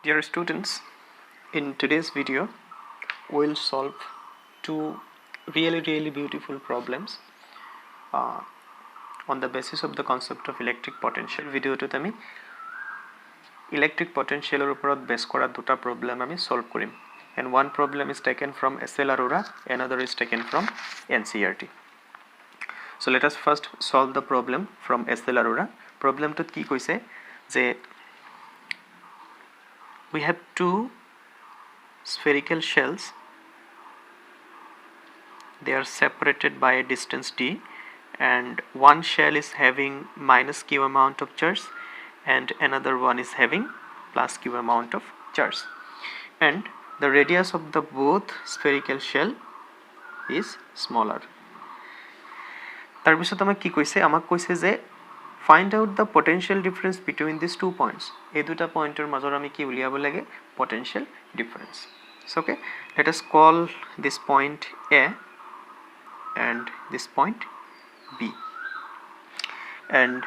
Dear students, in today's video we'll solve two really beautiful problems on the basis of the concept of electric potential. Video to আমি electric potential এর উপর base করা দুটা problem আমি solve Karim, and one problem is taken from SL Arora, another is taken from NCERT. So let us first solve the problem from SL Arora. Problem to কি কৈছে যে we have two spherical shells. They are separated by a distance d, and one shell is having minus q amount of charge and another one is having plus q amount of charge, and the radius of the both spherical shell is smaller. তার পিছত আমাক কি কৈছে, আমাক কৈছে যে find out the potential difference between these 2 points. এই দুটা পয়েন্টের মাজৰ আমি কি উলিয়াব লাগে, potential difference. So okay, let us call this point A and this point B, and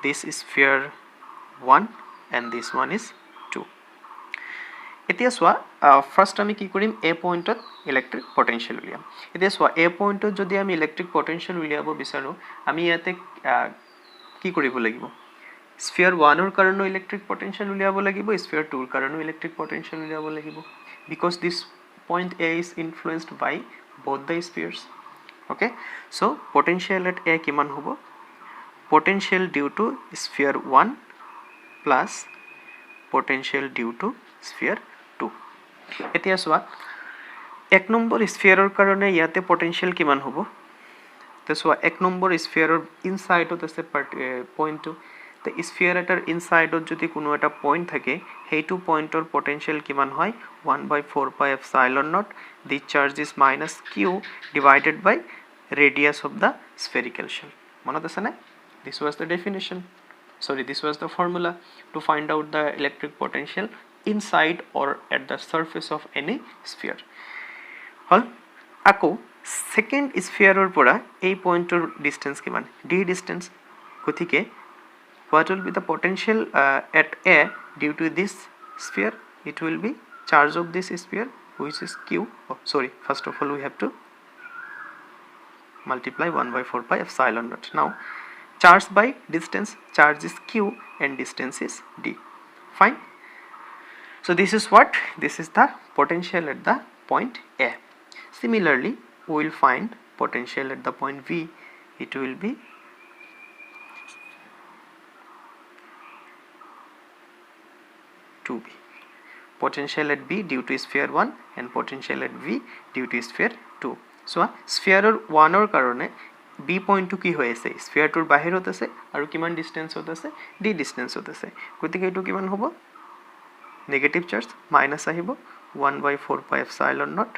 this is sphere 1 and this one is 2. এতিয়া সোয়া ফার্স্ট আমি কি কৰিম, A পয়েন্টত ইলেক্ট্রিক পটেনশিয়াল উলিয়াম। এতিয়া সোয়া A পয়েন্টত যদি আমি ইলেক্ট্রিক পটেনশিয়াল উলিয়াব বিচাৰো, আমি ইয়াতে কি কৰিব লাগিব, স্ফিয়ার 1 এর কারণে ইলেক্ট্রিক পটেনশিয়াল উলিয়াব লাগিব, স্ফিয়ার 2 এর কারণে ইলেক্ট্রিক পটেনশিয়াল উলিয়াব লাগিব, because this point A is influenced by both the spheres. Okay, so potential at A কিমান হ'ব, potential due to sphere 1 plus potential due to sphere 2. এতিয়া সোয়া এক নম্বৰ স্ফিয়াৰৰ কাৰণে ইয়াতে পটেনশিয়াল কিমান হ'ব, তো সোয়া এক নম্বৰ স্ফিয়াৰৰ ইনসাইডত আছে পইণ্টটো, তো স্ফিয়াৰ এটাৰ ইনসাইডত যদি কোনো এটা পইণ্ট থাকে, সেইটো পইণ্টৰ পটেনশিয়াল কিমান হয় 1/4 pi epsilon naught. The charge is minus q divided by radius of the spherical shell. মনত আছে না? This was the definition. Sorry, this was the formula to find out the electric potential inside or at the surface of any sphere. হল আকৌ second স্ফিয়াৰৰ পৰা এই পইণ্টৰ distance কিমান, d distance, গতিকে what will be the potential at A due to this sphere? It will be charge of this sphere, which is q. First of all we have to multiply 1/4 pi epsilon naught. Now charge by distance, charge is q and distance is d. Fine. So this is what, this is the potential at the point A. Similarly we will find potential at the point V. It will be B. Potential at B due to sphere 1 and potential at V due to sphere 2. So sphere 1 এর কারণে B point কি হয়েছে, sphere 2 এর বাহিৰত আছে আৰু কিমান ডিসটেন্সত আছে, d ডিসটেন্সত আছে, গতিকে এটো কিমান হ'ব, নেগেটিভ চার্জ মাইনাস আহিব 1/4 pi epsilon naught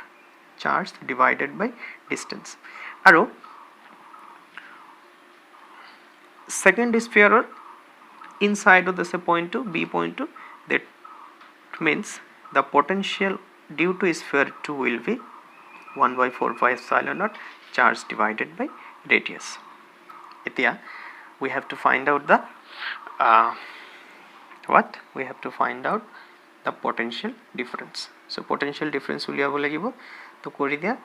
charge divided by distance. আৰু সেকেন্ড স্ফিয়াৰৰ ইনসাইডত আছে point 2, B point 2, that means the potential due to sphere 2 will be 1/4 pi epsilon naught charge divided by radius. Etia we have to find out the we have to find out the potential difference. So potential difference উলিয়াব লাগিব, তো কৰি দিয়া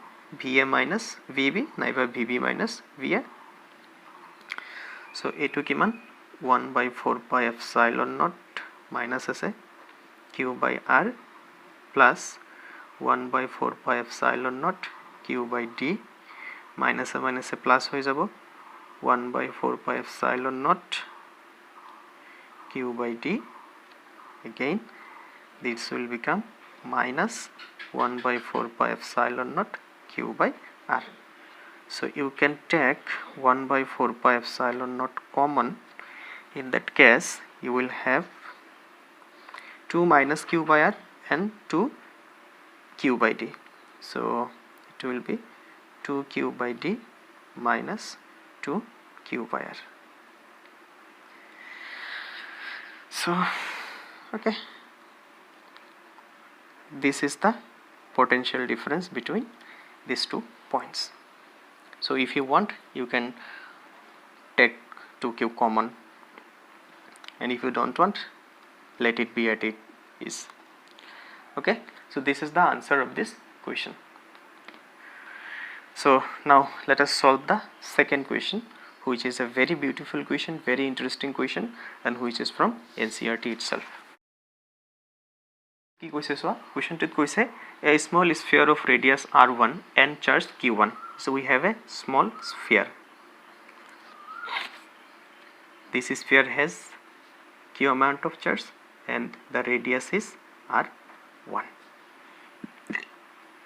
VA minus VB নাইবা VB minus VA. so এটো কিমান 1/4 pi epsilon naught minus আছে q by r plus 1/4 pi epsilon naught q by d minus a minus a plus হয়ে যাব 1/4 pi epsilon naught q by d. Again this will become minus 1/4 pi epsilon naught q by r. So you can take 1/4 pi epsilon naught common. In that case you will have 2 minus q by r and 2 q by d. So it will be 2q by d minus 2q by r. So okay, this is the potential difference between these 2 points. So if you want you can take 2q common, and if you don't want let it be at it is. Okay, so this is the answer of this question. So now let us solve the second question, which is a very beautiful question, very interesting question, and which is from NCERT itself. কি কৈছে চোৱা কুৱেশ্যনটোত কৈছে a small sphere of radius r1 and charge q1. So we have a small sphere. This sphere has q amount of charge and the radius is r1.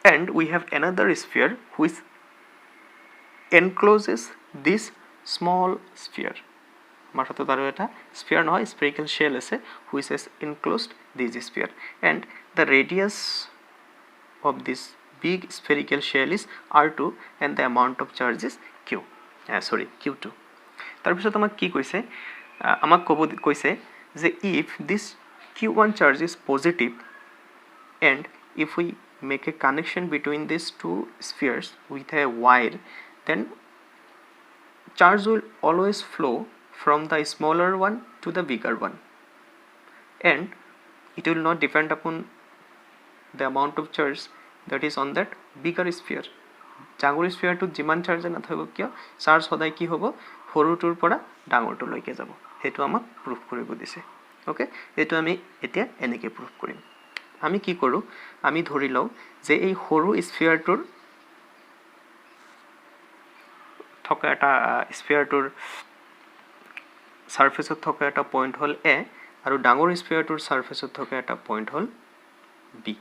And we have another sphere which encloses this small sphere. মাথাটো তাৰো এটা sphere নহয়, spherical shell আছে which has enclosed this sphere, and the radius of this big spherical shell is r2 and the amount of charge is q2. তাৰপিছত আমাক কি কৈছে, আমাক ক'ব কৈছে যে if this q1 charge is positive and if we make a connection between these two spheres with a wire, then charge will always flow from the smaller one to the bigger one, and it will not depend upon the amount of charge that is on that bigger sphere. ডাঙৰ স্ফিয়াৰটোত যিমান charge নাথাকক কিয় charge সদায় কি হ'ব সৰুটোৰ পৰা ডাঙৰটোলৈকে যাব, সেইটো আমাক প্ৰুফ কৰিব দিছে। ওকে, এইটো আমি এতিয়া এনেকৈ প্ৰুফ কৰিম। আমি কি কৰোঁ, আমি ধৰি লওঁ যে এই সৰু স্ফিয়াৰটোৰ থকা এটা স্ফিয়াৰটোৰ সাৰফেসত থকা এটা পইণ্ট হ'ল এ আৰু ডাঙৰ স্ফিয়াৰটোৰ সাৰফেসত থকা এটা পইণ্ট হ'ল বি।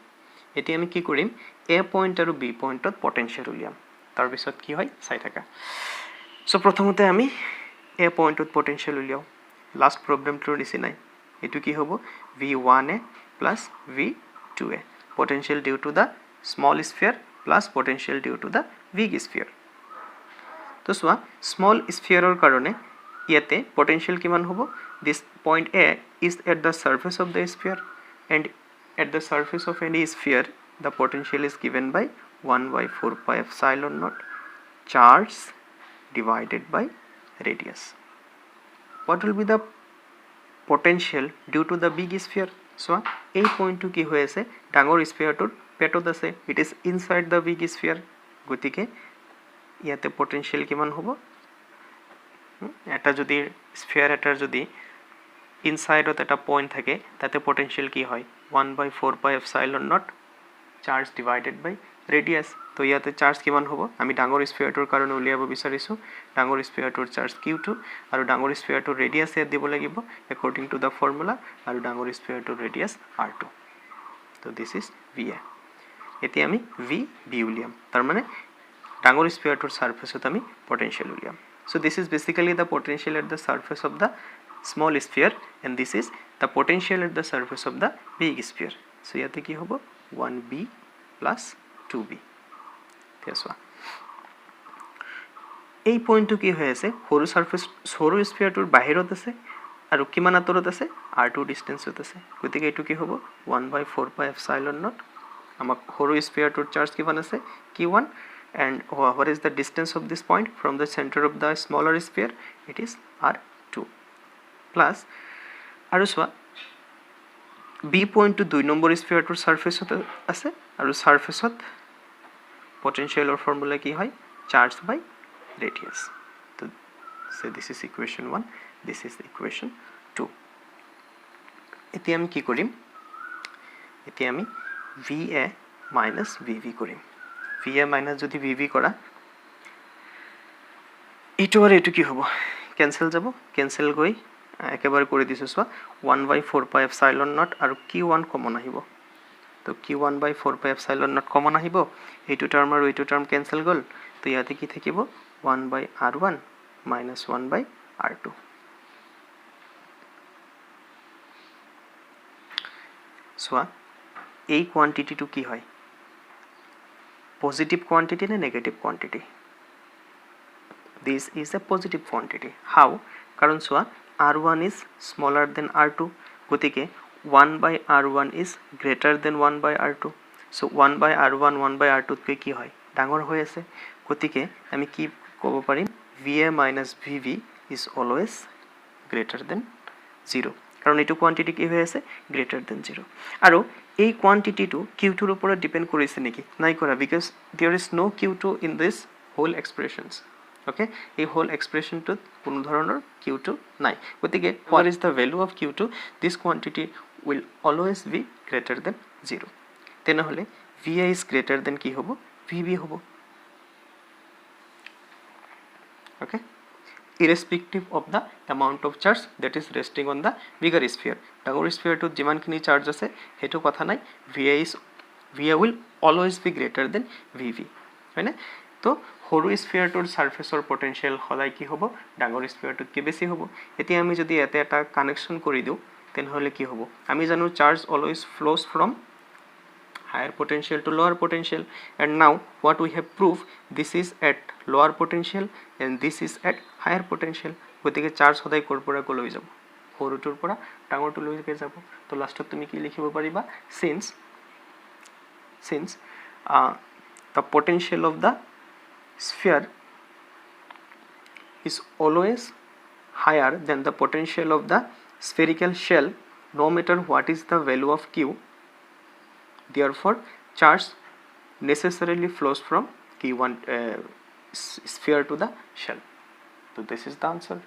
এতিয়া আমি কি কৰিম, এ পইণ্ট আৰু বি পইণ্টত পটেনশিয়েল উলিয়াম, তাৰপিছত কি হয় চাই থাকা। চ' প্ৰথমতে আমি এ পইণ্টত পটেনশিয়েল উলিয়াওঁ, লাষ্ট প্ৰব্লেমটোৰ নিচিনাই। এইটো কি হ'ব v1a plus v2a, potential due to the small sphere plus potential due to the big sphere. তো চোৱা স্মল স্ফিয়াৰৰ কাৰণে ইয়াতে পটেনশিয়েল কিমান হ'ব, this point A is at the surface of the sphere, and at the surface of any sphere the potential is given by 1/4 pi epsilon naught charge divided by radius. What will be the potential due to the big sphere? So এই পইণ্টটো কি হৈ আছে, ডাঙৰ স্ফিয়াৰটোৰ পেটত আছে, it is inside the big sphere, গতিকে ইয়াতে পটেনশিয়েল কিমান হ'ব, এটা যদি স্ফিয়াৰ এটাৰ যদি ইনসাইডত এটা পইণ্ট থাকে তাতে পটেনশিয়েল কি হয় 1/4 pi epsilon naught charge divided by radius. তো ইয়াতে চাৰ্জ কিমান হ'ব, আমি ডাঙৰ স্ফিয়াৰটোৰ কাৰণে উলিয়াব বিচাৰিছোঁ, ডাঙৰ স্ফিয়াৰটোৰ চাৰ্জ q2 আৰু ডাঙৰ স্ফিয়াৰটোৰ ৰেডিয়াছ ইয়াত দিব লাগিব একৰ্ডিং টু দ্য ফৰ্মুলা, আৰু ডাঙৰ স্ফিয়াৰটোৰ ৰেডিয়াছ r2। তো দিছ ইজ va। এতিয়া আমি v উলিয়াম, তাৰমানে ডাঙৰ স্ফিয়াৰটোৰ সাৰফেসত আমি পটেনশিয়েল উলিয়াম। So this is basically the potential at the surface of the small sphere, and this is the potential at the surface of the big sphere. So ইয়াতে কি হ'ব 1b plus 2b। এই পইণ্টটো কি হৈ আছে, সৰু স্ফিয়াৰটোৰ বাহিৰত আছে আৰু কিমান আঁতৰত আছে r2 ডিষ্টেন্সত আছে, গতিকে এইটো কি হ'ব 1/4 pi epsilon naught। আমাক সৰু স্ফিয়াৰটোৰ চাৰ্জ কিমান আছে q1, and what is the distance of this point from the center of the smaller sphere, it is r2 plus আৰু চোৱা বি পইণ্টটো 2 নম্বৰ স্ফিয়াৰটোৰ সাৰফেসত আছে আৰু সাৰফেসত পটেনশিয়েলৰ ফৰ্মুলা কি হয় চাৰ্জ বাই ৰেডিয়াছ। তো this is equation 1, this is equation 2। এতিয়া আমি কি কৰিম, এতিয়া আমি va মাইনাছ vv কৰিম। va মাইনাছ যদি vv কৰা এইটো আৰু এইটো কি হ'ব কেনচেল যাব, কেনচেল গৈ একেবাৰে কৰি দিছোঁ চোৱা 1/4 pi epsilon naught আৰু q1 কমন আহিব। তো q1/4 pi epsilon naught common আহিব, এইটো টাৰ্ম আৰু এইটো টাৰ্ম কেনচেল গ'ল, তো ইয়াতে কি থাকিব 1/r1 minus 1/r2। চোৱা এই কোৱান্টিটিটো কি হয়, পজিটিভ কোৱান্টিটি নে negative quantity? This is a positive quantity. How? কাৰণ চোৱা r1 is smaller than r2, গতিকে 1/r1 is greater than 1/r2. So 1/r1 1/r2 কি হয় ডাঙৰ হৈ আছে, গতিকে আমি কি ক'ব পাৰিম va minus vv is always greater than 0, কাৰণ এইটো কোৱান্টিটি কি হৈ আছে গ্ৰেটাৰ দেন 0 আৰু এই কোৱান্টিটিটো কিউটোৰ ওপৰত ডিপেন্ড কৰিছে নেকি নাই কৰা because there is no q two in this whole expressions okay এই হোল এক্সপ্ৰেছনটোত কোনো ধৰণৰ কিউ2 নাই গতিকে what is the value of q two this quantity will always be greater than 0 তেনেহ'লে vi is greater than কি হ'ব vb হ'ব okay irrespective of the amount of charge that is resting on the bigger sphere ডাঙৰ স্ফিয়াৰটোত যিমানখিনি charge আছে সেইটো কথা নাই vi will always be greater than vv হয়নে তো সৰু স্ফিয়াৰটোৰ সাৰফেসৰ পটেনশিয়াল সদায় কি হ'ব ডাঙৰ স্ফিয়াৰটোতকৈ বেছি হ'ব এতিয়া আমি যদি এটা কানেকশ্যন কৰি দিওঁ তেনেহ'লে কি হ'ব আমি জানো charge always flows from higher potential to lower potential and now what we have proved this is at lower potential and this is at higher potential গতিকে চার্জ সদায় কোৰ পৰা কলৈ যাব সৰুটোৰ পৰা ডাঙৰটোলৈকে যাব তো লাষ্টত তুমি কি লিখিব পাৰিবা since the potential of the sphere is always higher than the potential of the spherical shell no matter what is the value of q therefore charge necessarily flows from Q1 sphere to the shell so this is the answer